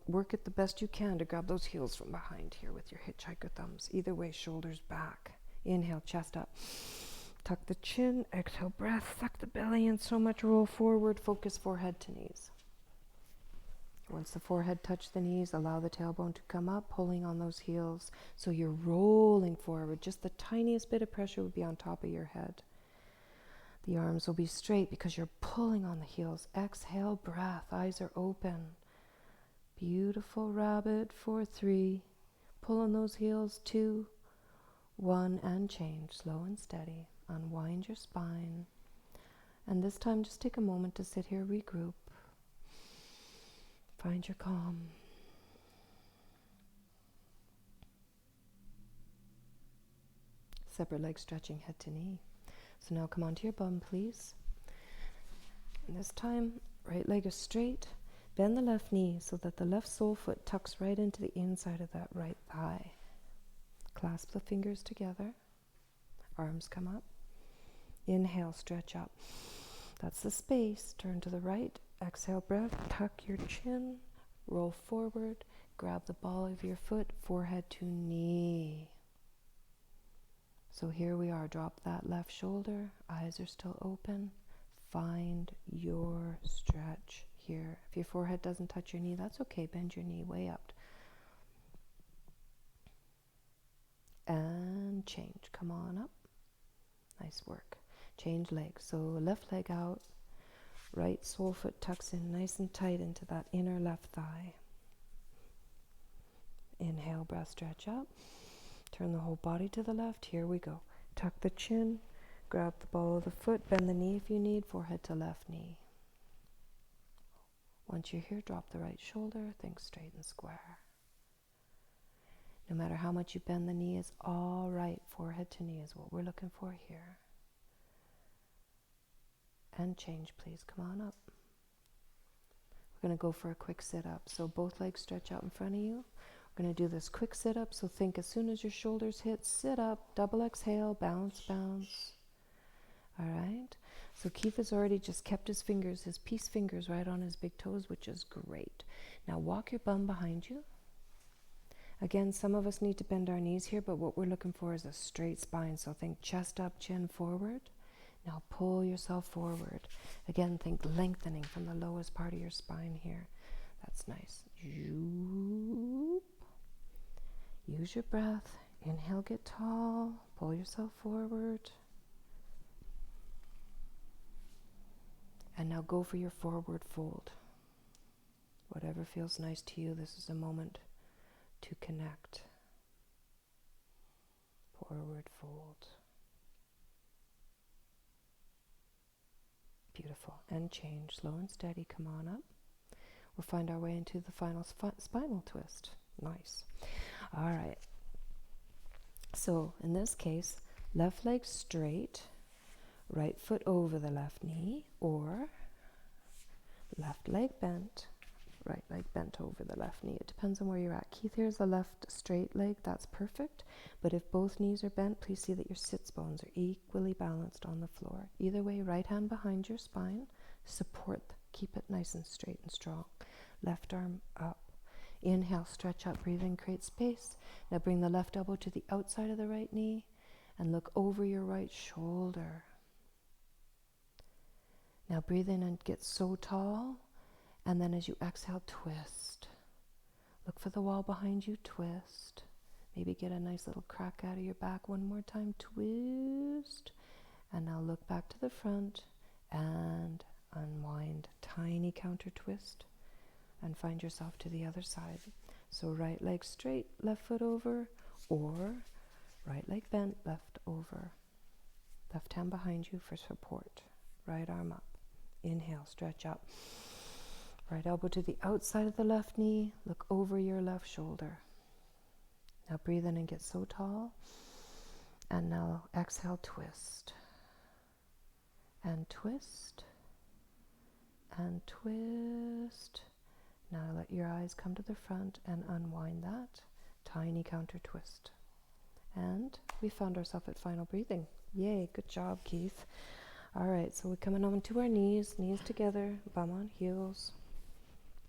work it the best you can to grab those heels from behind here with your hitchhiker thumbs. Either way, shoulders back. Inhale, chest up. Tuck the chin. Exhale, breath. Suck the belly in so much. Roll forward. Focus forehead to knees. Once the forehead touches the knees, allow the tailbone to come up, pulling on those heels. So you're rolling forward. Just the tiniest bit of pressure would be on top of your head. The arms will be straight because you're pulling on the heels. Exhale, breath. Eyes are open. Beautiful rabbit for 3. Pull on those heels. 2, 1, and change. Slow and steady. Unwind your spine. And this time, just take a moment to sit here, regroup. Find your calm. Separate leg stretching, head to knee. So now come onto your bum, please. And this time, right leg is straight. Bend the left knee so that the left sole foot tucks right into the inside of that right thigh. Clasp the fingers together. Arms come up. Inhale, stretch up. That's the space. Turn to the right. Exhale, breath. Tuck your chin. Roll forward. Grab the ball of your foot. Forehead to knee. So here we are. Drop that left shoulder. Eyes are still open. Find your stretch here. If your forehead doesn't touch your knee, that's okay. Bend your knee way up. And change. Come on up. Nice work. Change legs. So left leg out. Right sole foot tucks in nice and tight into that inner left thigh. Inhale, breath, stretch up. Turn the whole body to the left. Here we go. Tuck the chin. Grab the ball of the foot. Bend the knee if you need. Forehead to left knee. Once you're here, drop the right shoulder. Think straight and square. No matter how much you bend the knee is all right. Forehead to knee is what we're looking for here. And change, please. Come on up. We're going to go for a quick sit-up. So both legs stretch out in front of you. We're going to do this quick sit-up. So think as soon as your shoulders hit, sit up, double exhale, bounce, bounce. All right. So Keith has already just kept his fingers, his peace fingers right on his big toes, which is great. Now walk your bum behind you. Again, some of us need to bend our knees here, but what we're looking for is a straight spine. So think chest up, chin forward. Now pull yourself forward. Again, think lengthening from the lowest part of your spine here. That's nice. Use your breath. Inhale, get tall. Pull yourself forward. And now go for your forward fold. Whatever feels nice to you, this is a moment to connect. Forward fold. Beautiful. And change. Slow and steady. Come on up. We'll find our way into the final spinal twist. Nice. All right. So in this case, left leg straight, right foot over the left knee, or left leg bent, right leg bent over the left knee. It depends on where you're at. Keith, here's the left straight leg. That's perfect. But if both knees are bent, please see that your sits bones are equally balanced on the floor. Either way, right hand behind your spine. Support. Keep it nice and straight and strong. Left arm up. Inhale, stretch up, breathe in, create space. Now bring the left elbow to the outside of the right knee and look over your right shoulder. Now breathe in and get so tall, and then as you exhale, twist. Look for the wall behind you, twist. Maybe get a nice little crack out of your back one more time, twist. And now look back to the front and unwind. Tiny counter twist and find yourself to the other side. So right leg straight, left foot over, or right leg bent, left over. Left hand behind you for support. Right arm up. Inhale, stretch up. Right elbow to the outside of the left knee. Look over your left shoulder. Now breathe in and get so tall. And now exhale, twist. And twist. And twist. Now let your eyes come to the front and unwind that. Tiny counter twist. And we found ourselves at final breathing. Yay, good job, Keith. All right, so we're coming on to our knees together, bum on heels,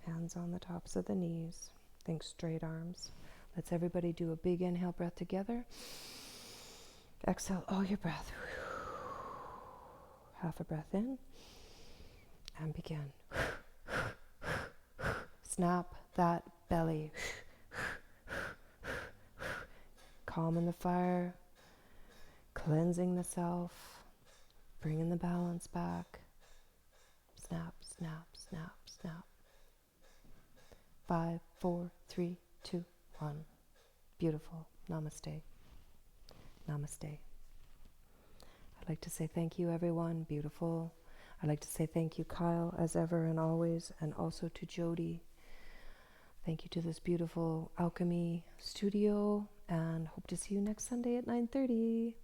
hands on the tops of the knees. Think straight arms. Let's everybody do a big inhale breath together. Exhale all your breath. Half a breath in, and begin. Snap that belly. Calming the fire, cleansing the self, bringing the balance back. Snap, snap, snap, snap. 5, 4, 3, 2, 1. Beautiful. Namaste. Namaste. I'd like to say thank you, everyone. Beautiful. I'd like to say thank you, Kyle, as ever and always, and also to Jody. Thank you to this beautiful Alchemy studio, and hope to see you next Sunday at 9:30.